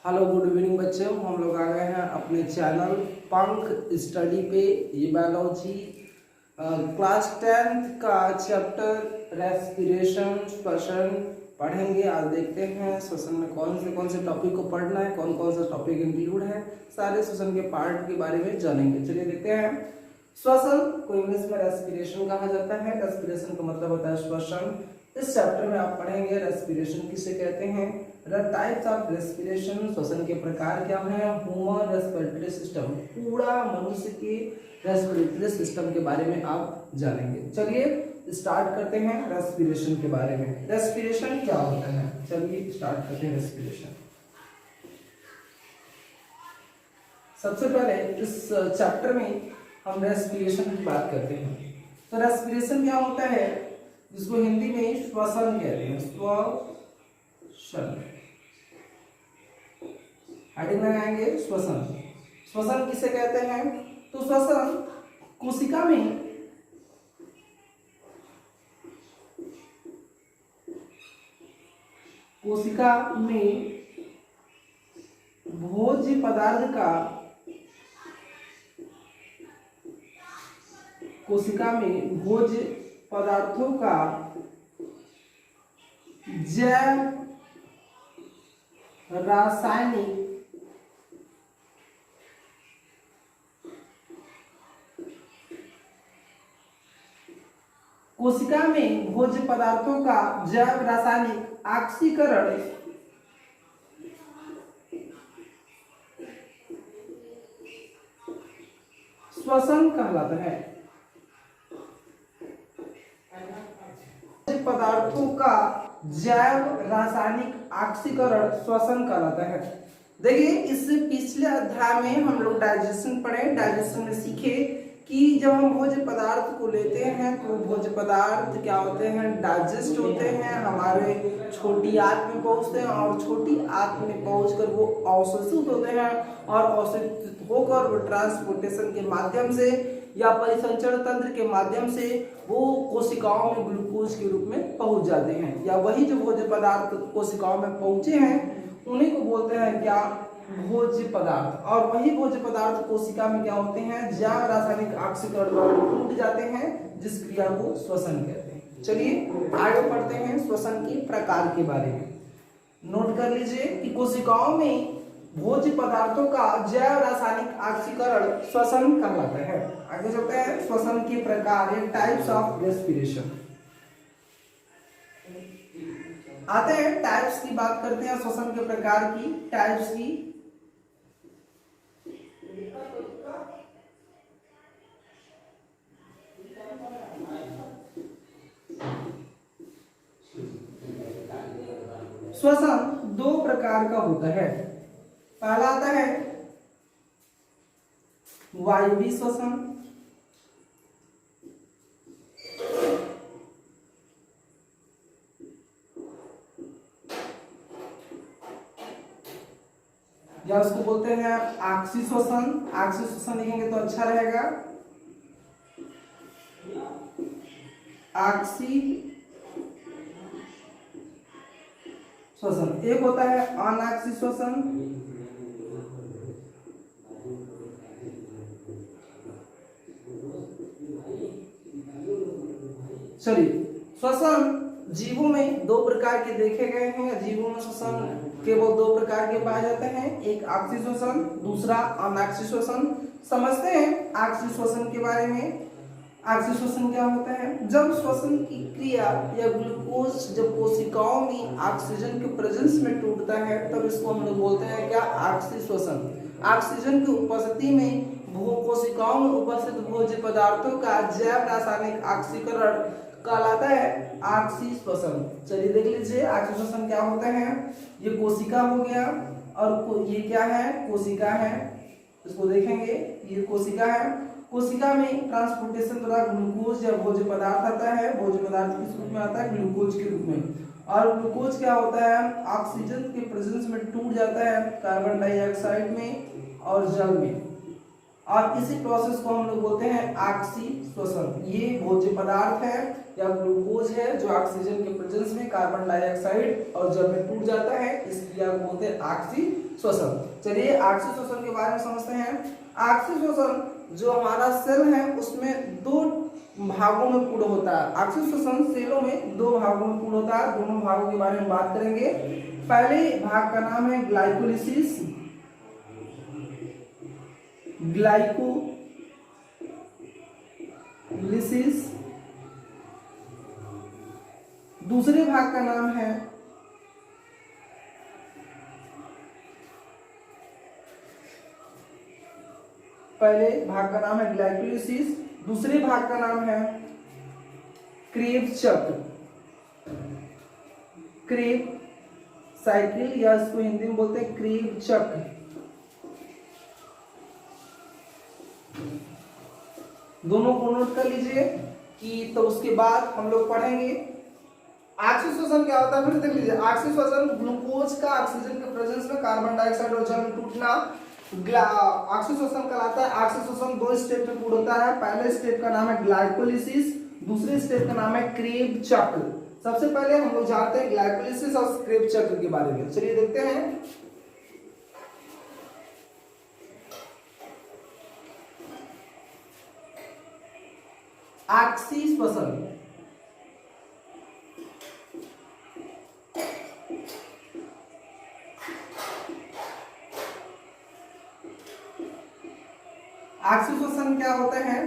Hello good evening बच्चों, हम लोग आ गए हैं अपने चैनल पंख स्टडी पे। ये बायोलॉजी क्लास 10th का चैप्टर रेस्पिरेशन श्वसन पढ़ेंगे। आज देखते हैं श्वसन में कौन से टॉपिक को पढ़ना है, कौन कौन सा टॉपिक इंक्लूड है, सारे श्वसन के पार्ट के बारे में जानेंगे। चलिए देखते हैं। श्वसन को इंग्लिश में रेस्पिरेशन कहा जाता है। रेस्पिरेशन का मतलब होता है श्वसन। इस चैप्टर में आप पढ़ेंगे रेस्पिरेशन किसे कहते हैं, टाइप्स ऑफ रेस्पिरेशन, श्वसन के प्रकार क्या हैं, ह्यूमन रेस्पिरेटरी सिस्टम, पूरा मनुष्य के रेस्पिरेटरी सिस्टम के बारे में आप जानेंगे। चलिए स्टार्ट करते हैं रेस्पिरेशन के बारे में। रेस्पिरेशन क्या होता है, चलिए स्टार्ट करते हैं रेस्पिरेशन। सबसे पहले इस चैप्टर में हम रेस्पिरेशन की बात करते हैं। तो रेस्पिरेशन क्या होता है, जिसको हिंदी में श्वसन कहते हैं। श्वसन हेडिंग लगाएंगे श्वसन। श्वसन किसे कहते हैं, तो श्वसन कोशिका में भोज्य पदार्थ का भोज्य पदार्थों का जैव रासायनिक कोशिका में भोज्य पदार्थों का जैव रासायनिक ऑक्सीकरण श्वसन कहलाता है। पदार्थों का जैव रासायनिक ऑक्सीकरण श्वसन कहलाता है। देखिए, इससे पिछले अध्याय में हम लोग डाइजेशन पढ़े। डाइजेशन में सीखे कि जब हम भोज्य पदार्थ को लेते हैं तो भोज्य पदार्थ क्या होते हैं, डाइजेस्ट होते हैं, हमारे छोटी आंत में पहुंचते हैं और छोटी आंत में पहुंचकर वो अवशोषित होते हैं और अवशोषित होकर वो ट्रांसपोर्टेशन के माध्यम से या परिसंचरण तंत्र के माध्यम से वो कोशिकाओं में ग्लूकोज के रूप में पहुंच जाते हैं। या वही जो भोज्य पदार्थ कोशिकाओं में पहुंचे हैं उन्हीं को बोलते हैं क्या, भोज्य पदार्थ। और वही भोज्य पदार्थ कोशिका में क्या होते हैं, जैव रासायनिक ऑक्सीकरण द्वारा टूट जाते हैं, जिस क्रिया को श्वसन कहते हैं। चलिए आगे पढ़ते हैं श्वसन के प्रकार के बारे में। नोट कर लीजिए कि कोशिकाओं में भोज्य पदार्थों का जैव रासायनिक ऑक्सीकरण श्वसन कहलाता है। आगे चलते हैं श्वसन के प्रकार, टाइप्स ऑफ रेस्पिरेशन। आते हैं टाइप्स की बात करते हैं, श्वसन के प्रकार की टाइप्स की। श्वसन दो प्रकार का होता है। पहला आता है वायवीय श्वसन, या उसको बोलते हैं ऑक्सी श्वसन। ऑक्सी श्वसन लिखेंगे तो अच्छा रहेगा। ऑक्सी श्वसन। एक होता है अनऑक्सी श्वसन। चलिए, श्वसन जीवों में दो प्रकार के देखे गए हैं। जीवों में श्वसन केवल दो प्रकार के पाए जाते हैं, एक ऑक्सी श्वसन, दूसरा अनऑक्सी श्वसन। समझते हैं ऑक्सी श्वसन के बारे में। ऑक्सी श्वसन क्या होता है, जब श्वसन की क्रिया या ग्लूकोज जब कोशिकाओं में ऑक्सीजन के प्रेजेंस में टूटता है तब इसको हम लोग बोलते हैं क्या, ऑक्सी श्वसन। ऑक्सीजन की उपस्थिति में कोशिकाओं में उपस्थित भोज्य पदार्थों का जैव रासायनिक ऑक्सीकरण कहलाता है ऑक्सी श्वसन। चलिए देख लीजिए ऑक्सी श्वसन क्या होता है। ये कोशिका हो गया और ये क्या है, कोशिका है। इसको देखेंगे, ये कोशिका है। कोशिका में ट्रांसपोर्टेशन द्वारा ग्लूकोज या भोज्य पदार्थ आता है। भोज्य पदार्थ किस रूप में आता है, ग्लूकोज के रूप में। और ग्लूकोज क्या होता है, ऑक्सीजन के प्रेजेंस में टूट जाता है कार्बन डाइऑक्साइड में और जल में। और इसी प्रोसेस को हम लोग बोलते हैं ऑक्सी श्वसन। ये भोज्य पदार्थ है या ग्लूकोज है जो ऑक्सीजन के प्रेजेंस में कार्बन डाइऑक्साइड और जल में टूट जाता है, इस क्रिया को बोलते हैं ऑक्सी श्वसन। चलिए ऑक्सी श्वसन के बारे में समझते हैं। ऑक्सी श्वसन जो हमारा सेल है उसमें दो भागों में पूर्ण होता है। ऑक्सी श्वसन सेलों में दो भागों में पूर्ण होता है। दोनों भागों के बारे में बात करेंगे। पहले भाग का नाम है ग्लाइकोलिसिस, ग्लाइकोलिसिस। दूसरे भाग का नाम है पहले भाग का नाम है ग्लाइकोलिसिस, दूसरे भाग का नाम है क्रेब्स चक्र, क्रेब साइकिल या इसको हिंदी में बोलते हैं क्रेब चक्र। दोनों को नोट कर लीजिए कि तो उसके बाद हम लोग पढ़ेंगे ऑक्सी श्वसन क्या होता है। फिर देख लीजिए ऑक्सी श्वसन ग्लूकोज का ऑक्सीजन के प्रेजेंस में कार्बन डाइऑक्साइड और जल में टूटना ऑक्सी श्वसन कहलाता है। ऑक्सी श्वसन दो स्टेप में पूर्ण होता है। पहले स्टेप का नाम है ग्लाइकोलिसिस, दूसरे स्टेप का नाम है क्रेब चक्र। सबसे पहले हम लोग जानते हैं ग्लाइकोलिसिस और क्रेब चक्र के बारे में। चलिए देखते हैं। ऑक्सी श्वसन ऑक्सी श्वसन क्या होता है?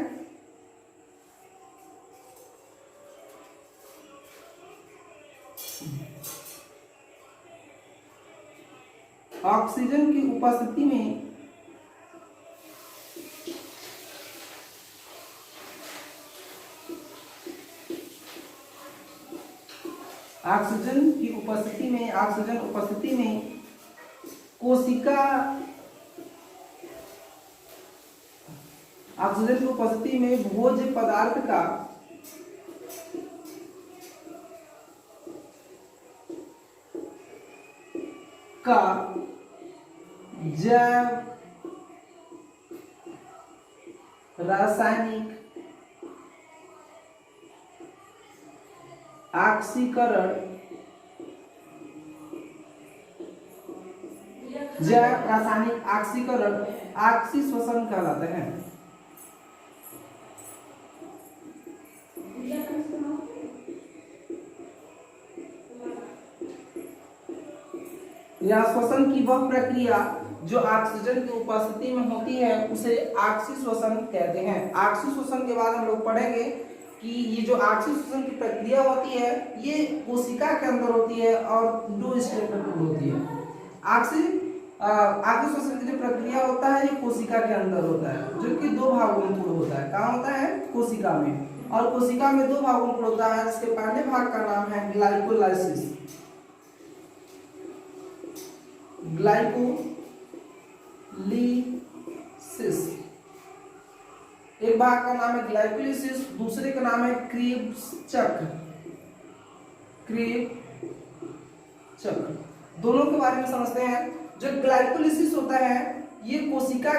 ऑक्सीजन की उपस्थिति में ऑक्सीजन की उपस्थिति में कोशिका ऑक्सीजन की उपस्थिति में भोज्य पदार्थ का जैव रासायनिक ऑक्सीकरण ऑक्सी श्वसन कहलाते हैं। या श्वसन की वह प्रक्रिया जो ऑक्सीजन की उपस्थिति में होती है उसे ऑक्सी श्वसन कहते हैं। ऑक्सी श्वसन के बाद हम लोग पढ़ेंगे कि ये जो ऑक्सी श्वसन की प्रक्रिया होती है ये कोशिका के अंदर होती है और दो स्टेप में पूर्ण होती है। ऑक्सी श्वसन की जो प्रक्रिया होता है ये कोशिका के अंदर होता है, जो कि दो भागों में पूर्ण होता है। कहाँ होता है? कोशिका में। और कोशिका में दो भागों में पूर्ण होता है। इसके पहले भाग का नाम है ग्लाइकोलाइसिस, ग्लाइकोलिसिस। एक भाग का नाम है ग्लाइकोलिसिस, दूसरे का नाम है क्रेब्स चक्र, क्रेब चक्र। दोनों के बारे में समझते हैं। जो ग्लाइकोलिसिस होता है ये कोशिका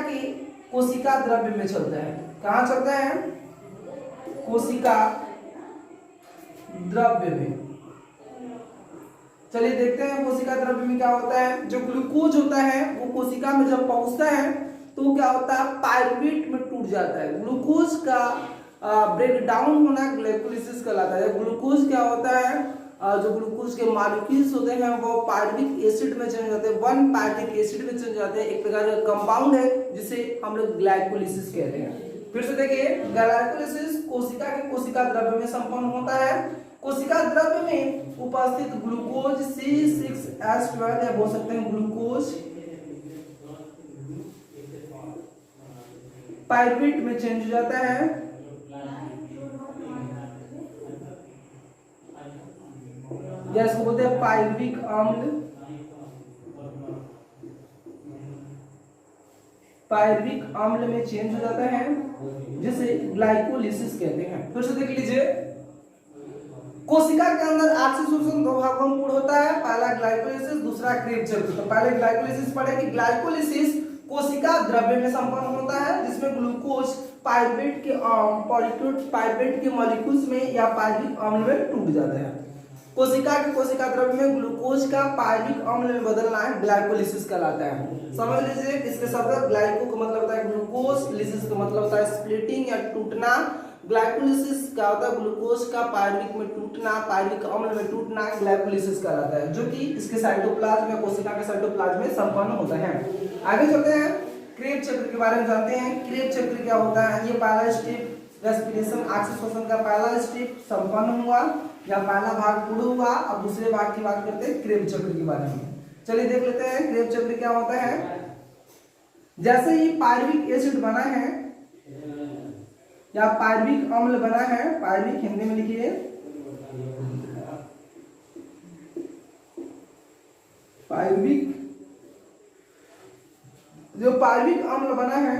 द्रव्य में चलता है। कहाँ चलता है? कोशिका द्रव्य में। चलिए देखते हैं कोशिका द्रव्य में क्या होता है। जो ग्लूकोज होता है वो कोशिका में जब पहुंचता है तो क्या होता है? पायरुवेट में टूट जाता है। ग्लूकोज का ब्रेक डाउन होना ग्लाइकोलिसिस कहलाता है। ग्लूकोज क्या होता है? जो ग्लूकोज के मॉलिक्यूल्स होते हैं वो पायरुविक एसिड में चेंज जाते हैं, 1 पायरुविक एसिड में चेंज जाते हैं। एक प्रकार का कंपाउंड है जिसे हम लोग ग्लाइकोलिसिस कहते हैं। फिर से देखिए, ग्लाइकोलिसिस कोशिका के कोशिका द्रव्य में संपन्न होता है। कोशिका द्रव्य में उपस्थित ग्लूकोज C6H12 या बोल सकते हैं ग्लूकोज पायरुवेट में चेंज हो जाता है। या इसको बोलते हैं पायरुविक अम्ल, पायरुविक अम्ल में चेंज हो जाता है जिसे ग्लाइकोलिसिस कहते हैं। फिर से देख लीजिए, कोशिका के अंदर ऑक्सी श्वसन दो भागों में पूर्ण होता है। पहला ग्लाइकोलिसिस, दूसरा क्रेब चक्र। तो पहले ग्लाइकोलिसिस पढ़ेंगे। ग्लाइकोलिसिस कोशिका द्रव्य में संपन्न होता है, जिसमें ग्लूकोज पाइरुवेट के मॉलिक्यूल्स में या पायरिक अम्ल में टूट जाता है। कोशिका द्रव्य में ग्लूकोज का पायरिक अम्ल में बदलना है ग्लाइकोलिसिस कहलाता है। समझ लीजिए, इसके शब्द ग्लाइको का मतलब होता है ग्लूकोज, लिसिस का मतलब होता है स्प्लिटिंग या टूटना। ग्लाइकोलिसिस क्या होता है? ग्लूकोज का पायरिक में टूटना, पायरिक अम्ल में टूटना ग्लाइकोलिसिस कहलाता है, जो कि इसके साइटोप्लाज्म या कोशिका के साइटोप्लाज्म में संपन्न होता है। आगे चलते हैं, क्रेब चक्र के बारे में जानते हैं। क्रेब चक्र क्या होता है? ये पहला स्टेप रेस्पिरेशन ऑक्सीजन का पहला स्टेप संपन्न हुआ या पहला भाग पूर्ण हुआ। अब दूसरे भाग की बात करते हैं क्रेब चक्र के बारे में। चलिए देख लेते हैं क्रेब चक्र क्या होता है। जैसे ही पायरुविक एसिड बना है या पायरुविक अम्ल बना है, पायरुविक हिंदी में लिखिए, पायरुविक, जो पायरुविक अम्ल बना है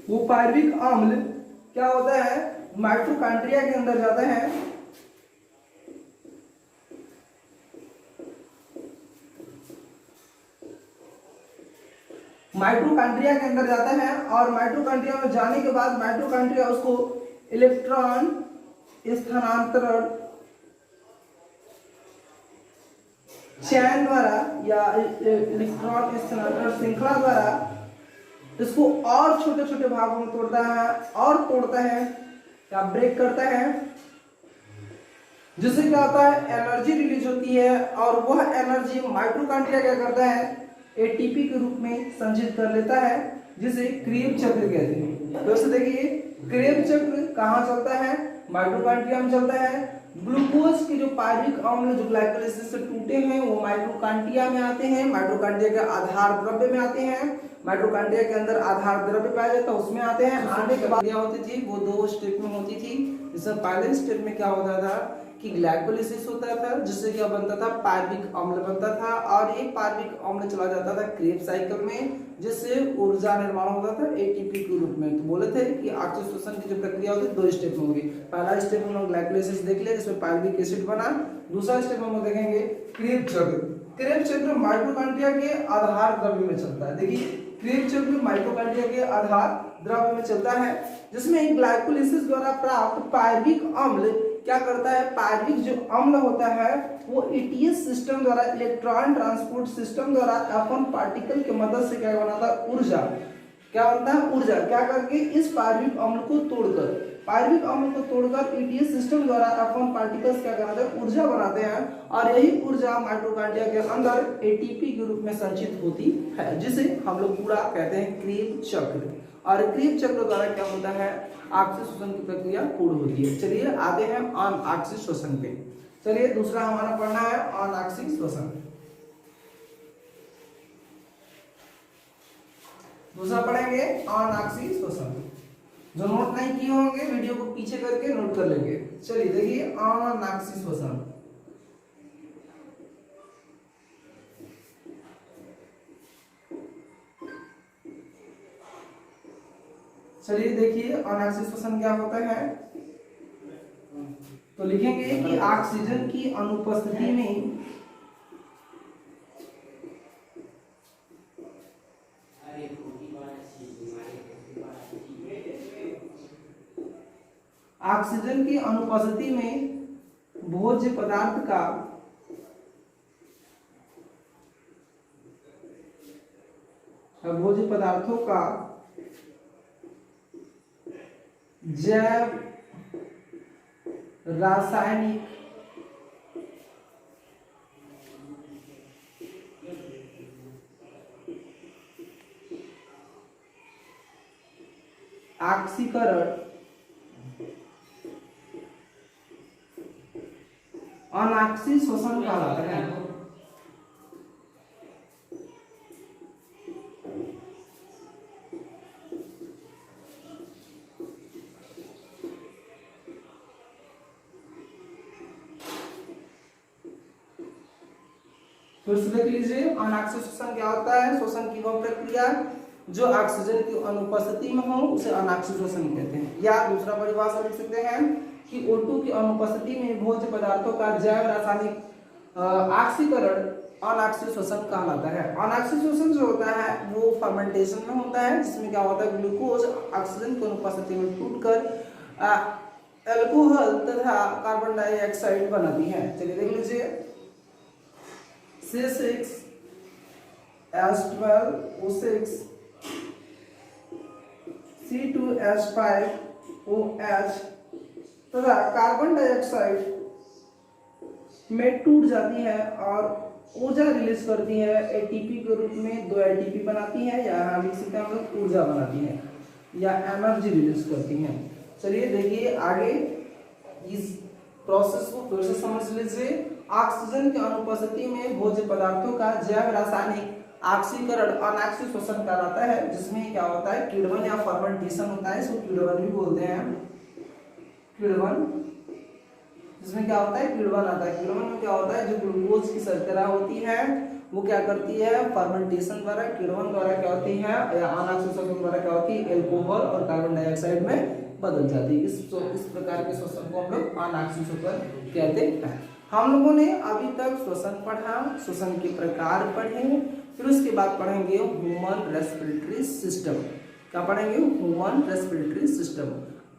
वो पायरुविक अम्ल क्या होता है? माइटोकॉन्ड्रिया के अंदर जाता है। माइटोकॉन्ड्रिया के अंदर जाता है और माइटोकॉन्ड्रिया में जाने के बाद माइटोकॉन्ड्रिया उसको इलेक्ट्रॉन स्थानांतरण चैन द्वारा या इलेक्ट्रॉन स्थानांतरण श्रृंखला द्वारा इसको और छोटे छोटे भागों में तोड़ता है और तोड़ता है या ब्रेक करता है, जिससे क्या होता है? एनर्जी रिलीज होती है और वह एनर्जी माइटोकॉन्ड्रिया क्या करता है? एटीपी के रूप में संचित कर लेता है, जिसे क्रेब चक्र कहते हैं। दोस्तों देखिए, क्रेब चक्र कहाँ चलता है? माइटोकॉन्ड्रिया में चलता है। ग्लूकोज के जो पायरुविक अम्ल जो ग्लाइकोलिसिस से टूटे हैं वो माइटोकॉन्ड्रिया में आते हैं, माइटोकॉन्ड्रिया के आधार द्रव्य में आते हैं। माइटोकॉन्ड्रिया के अंदर आधार द्रव्य पाया जाता है, उसमें आते हैं। आने के बाद क्या होती थी? वो दो स्टेप में होती थी। इसमें पहले स्टेप में क्या होता था कि ग्लाइकोलिसिस होता था, जिससे क्या बनता था? पायरुविक अम्ल बनता था और ये पायरुविक अम्ल चला जाता था क्रेब साइकिल में, जिससे ऊर्जा निर्माण होता था एटीपी के रूप में। तो बोले थे कि ऑक्सीडेशन की जो प्रक्रिया होती है दो स्टेप में होगी। पहला स्टेप में हम ग्लाइकोलिसिस देख लिया, जिसमें पायरुविक एसिड बना। दूसरा स्टेप हम देखेंगे क्रेब चक्र। क्रेब चक्र माइटोकॉन्ड्रिया के आधार द्रव्य में चलता है। देखिए, क्रेब चक्र माइटोकॉन्ड्रिया के आधार द्रव्य में चलता है, जिसमें ग्लाइकोलिसिस द्वारा प्राप्त पायरुविक अम्ल क्या करता है? पायरुविक जो अम्ल होता है वो ईटीएस सिस्टम द्वारा, इलेक्ट्रॉन ट्रांसपोर्ट सिस्टम द्वारा अपन पार्टिकल की मदद से क्या बनाता है? ऊर्जा। क्या बनता है? ऊर्जा। क्या करके? इस पायरुविक अम्ल को तोड़कर, पायरुविक अम्ल को तोड़कर ईटीएस सिस्टम द्वारा अपन पार्टिकल्स क्या कराते हैं? ऊर्जा बनाते हैं और यही ऊर्जा माइटोकॉन्ड्रिया के अंदर एटीपी के रूप में संचित होती है, जिसे हम लोग पूरा कहते हैं क्रेब चक्र। और क्रेब चक्र द्वारा क्या होता है? ऑक्सीडेशन की प्रक्रिया पूर्ण होती है। चलिए आते हैं अनऑक्सिक श्वसन पे। चलिए दूसरा हमारा पढ़ना है अनऑक्सिक श्वसन। दूसरा पढ़ेंगे अनऑक्सिक श्वसन। जो नोट नहीं किए होंगे वीडियो को पीछे करके नोट कर लेंगे। चलिए देखिए अनऑक्सिक श्वसन। चलिए देखिए अनऑक्सिक श्वसन क्या होता है। तो लिखेंगे कि ऑक्सीजन की अनुपस्थिति में ऑक्सीजन की अनुपस्थिति में भोज्य पदार्थ का भोज्य पदार्थों का जैव रासायनिक ऑक्सीकरण अनऑक्सिक श्वसन कहलाता है। फिर से देख लीजिए अनऑक्सिक श्वसन क्या होता है। श्वसन की वह प्रक्रिया जो ऑक्सीजन की अनुपस्थिति में हो उसे अनऑक्सिक श्वसन कहते हैं। या दूसरा परिभाषा लिख सकते हैं कि O2 की अनुपस्थिति में भोज्य पदार्थों का जैव रासायनिक ऑक्सीकरण अनाक्षी श्वसन कहलाता है। अनाक्षी श्वसन जो होता है वो फर्मेंटेशन में होता है, जिसमें क्या होता है ग्लूकोज ऑक्सीजन की अनुपस्थिति में टूटकर अल्कोहल तथा कार्बन डाइऑक्साइड बनाती है। चलिए देख लीजिए, C6H12O6 C2H5OH तथा कार्बन डाइऑक्साइड में टूट जाती है और ऊर्जा रिलीज करती है। एटीपी के रूप में 2 एटीपी बनाती है, या लिख सकते हैं हम लोग ऊर्जा बनाती है या एनर्जी रिलीज करती है। चलिए देखिए आगे इस प्रोसेस को फिर से समझ लीजिए। ऑक्सीजन की अनुपस्थिति में भोज्य पदार्थों का जैव रासायनिक ऑक्सीकरण अनाक्षी श्वसन कहलाता है, जिसमें क्या होता है किण्वन या फर्मेंटेशन होता है, इसको किण्वन भी बोलते हैं। किण्वन, जिसमें क्या होता है किण्वन आता है। किण्वन में क्या होता है जो ग्लूकोज की शर्करा होती है वो क्या करती है फर्मेंटेशन द्वारा, किण्वन द्वारा क्या होती है या अनाक्षी श्वसन द्वारा क्या होती है एल्कोहल और कार्बन डाइऑक्साइड में बदल जाती है। इस प्रकार के श्वसन को हम लोग अनाक्षी श्वसन कहते हैं। हम लोगों ने अभी तक श्वसन पढ़ा, श्वसन के प्रकार पढ़े, फिर उसके बाद पढ़ेंगे ह्यूमन रेस्पिरेटरी सिस्टम। क्या पढ़ेंगे? Human respiratory system.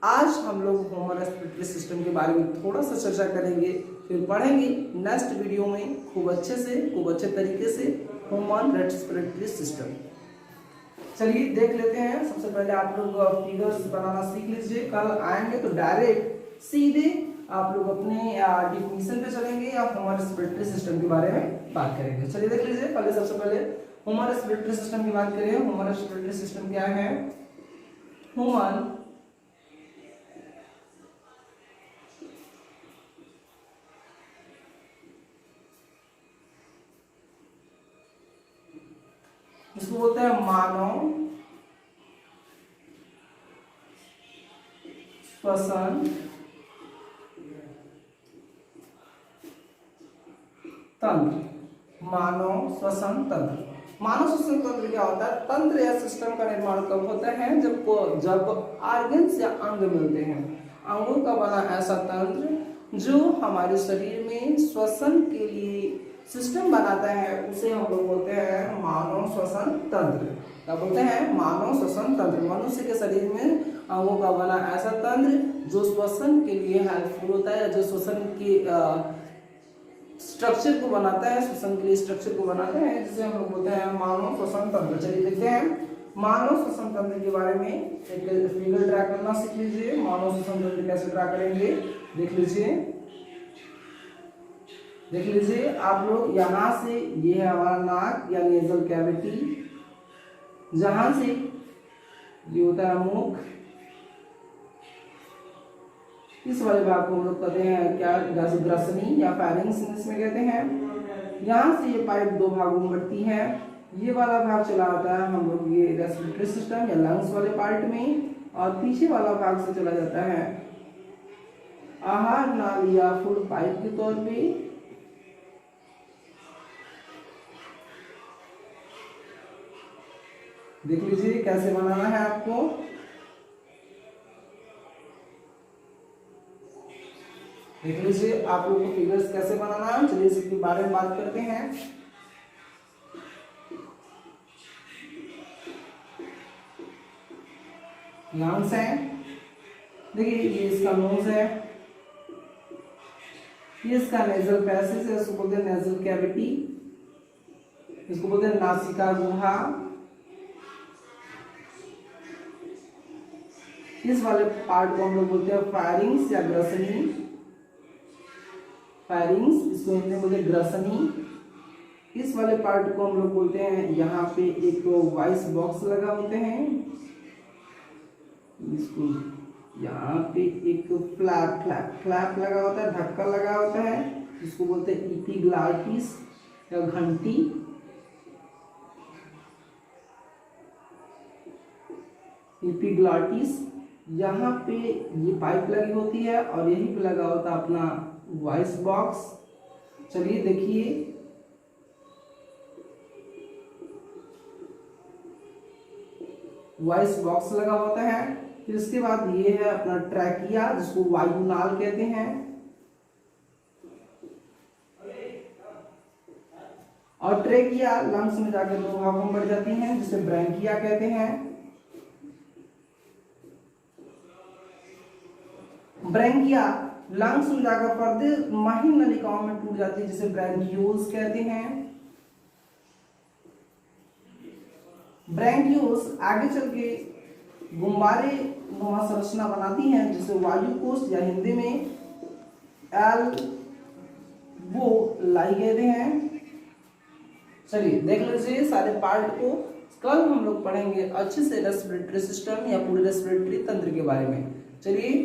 आज हम लोग ह्यूमन रेस्पिरेटरी सिस्टम के बारे में थोड़ा सा चर्चा करेंगे, फिर पढ़ेंगे नेक्स्ट वीडियो में खूब अच्छे तरीके से ह्यूमन रेस्पिरेटरी सिस्टम। चलिए देख लेते हैं। सबसे पहले आप लोग फिगर्स बनाना सीख लीजिए। कल आएंगे तो डायरेक्ट सीधे आप लोग अपने डिफिनीशन पे चलेंगे या ह्यूमन रेस्पिरेटरी सिस्टम के बारे में बात करेंगे। चलिए देख लीजिए। पहले सबसे पहले ह्यूमन रेस्पिरेटरी सिस्टम की बात करें। ह्यूमन रेस्पिरेटरी सिस्टम क्या है? ह्यूमन इसको बोलते हैं मानव श्वसन तंत्र। मानव श्वसन तंत्र। मानव श्वसन तंत्र क्या होता है? तंत्र या सिस्टम का निर्माण कब होता है? जब ऑर्गन्स या अंग मिलते हैं। अंगों का बना ऐसा तंत्र जो हमारे शरीर में श्वसन के लिए सिस्टम बनाता है, उसे हम लोग बोलते हैं मानव श्वसन तंत्र। क्या बोलते हैं? मानव श्वसन तंत्र। मनुष्य के शरीर में अंगों का बना ऐसा तंत्र जो श्वसन के लिए हेल्पफुल होता है, जो श्वसन के स्ट्रक्चर को बनाता है, श्वसन के लिए स्ट्रक्चर को बनाते हैं, जिसे हम लोग बोलते हैं मानव श्वसन तंत्र। चलिए देखते हैं मानव श्वसन तंत्र के बारे में। एक फिगर ड्रा करना सीख लीजिए। मानव श्वसन तंत्र कैसे ड्रा करेंगे देख लीजिए आप लोग। यहाँ से ये है हमारा नाक या नेजल कैविटी, जहां से ये होता है मुख। इस वाले भाग को हम लोग कहते हैं क्या? ग्रसनी या फेरिंग्स इंग्लिश में कहते हैं। यहाँ से ये पाइप 2 भागों में बढ़ती है। ये वाला भाग चला आता है हम लोग ये रेस्पिरेटरी सिस्टम या लंग्स वाले पार्ट में, और पीछे वाला भाग से चला जाता है आहार नाल या फूड पाइप के तौर पे। देख लीजिए कैसे बनाना है आपको। देख लीजिए आप लोगों को फिगर्स कैसे बनाना है। चलिए इसके बारे में बात करते हैं। लंग्स है, देखिए ये इसका नोज है, ये इसका नेजल पैसेज है, इसको बोलते हैं नेजल कैविटी, इसको बोलते हैं नासिका गुहा। इस वाले पार्ट को हम लोग बोलते हैं फायरिंग्स या ग्रसनी। फायरिंग्स, इसको हिंदी में बोलते हैं ग्रसनी। इस वाले पार्ट को हम लोग बोलते हैं, यहाँ पे एक वॉइस बॉक्स लगा होते हैं, इसको यहाँ पे एक फ्लैप लगा होता है, ढक्कन लगा होता है, जिसको बोलते हैं इपिग्लाटिस या घंटी। इपिग्लाटिस, यहाँ पे ये पाइप लगी होती है और यहीं पे लगा होता है अपना वॉइस बॉक्स। चलिए देखिए, वॉइस बॉक्स लगा होता है। फिर इसके बाद ये है अपना ट्रैकिया, जिसको वायुनाल कहते हैं। ट्रेकिया लंग्स में जाकर दो भागों में बढ़ जाती हैं जिसे ब्रैंकिया कहते हैं। ब्रैंकिया लंग्स में जाकर पर्दे महीन नलिकाओं में टूट जाती है जिसे ब्रैंकियोल्स कहते हैं। ब्रैंकियोल्स आगे चल के गुब्बारे नुमा संरचना बनाती हैं जिसे वायु कोष या हिंदी में एल्वोलाई कहते हैं। चलिए देख लीजिए सारे पार्ट को। कल हम लोग पढ़ेंगे अच्छे से रेस्पिरेटरी सिस्टम या पूरे रेस्पिरेटरी तंत्र के बारे में। चलिए